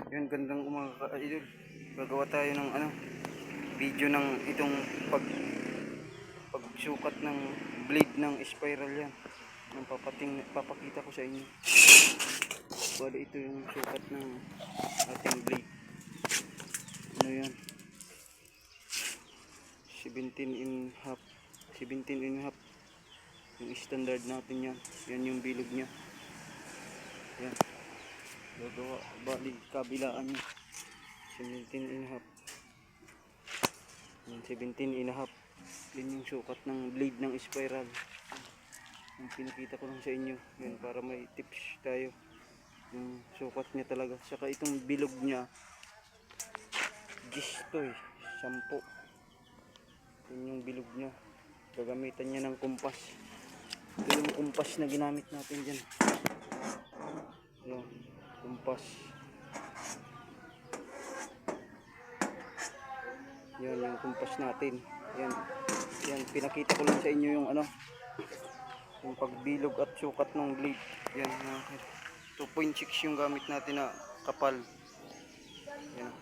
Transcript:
Yan, gandang umaga ka-idol. Gagawa tayo ng video ng itong pagsukat ng blade ng spiral yan. Ang papakita ko sa inyo. Bali ito yung sukat ng ating blade. Ano yan? 17.5. 17.5. Yung standard natin yan. Yan yung bilog niya. Yan. Gagawa, bali kabilaan niya 17.5. Yan, 17.5. Yan yung sukat ng blade ng spiral. Yung pinakita ko lang sa inyo. Yan, para may tips tayo. Yung sukat niya talaga. Saka itong bilog niya, gisto 10. Yan yung bilog niya. Gagamitan niya ng kumpas. Ito yung kumpas na ginamit natin dyan. Yan, kumpas. Yan yung kumpas natin. Yan, yan pinakita ko lang sa inyo yung yung pagbilog at sukat ng blade. Yan, 2.6 yung gamit natin na kapal. Yan.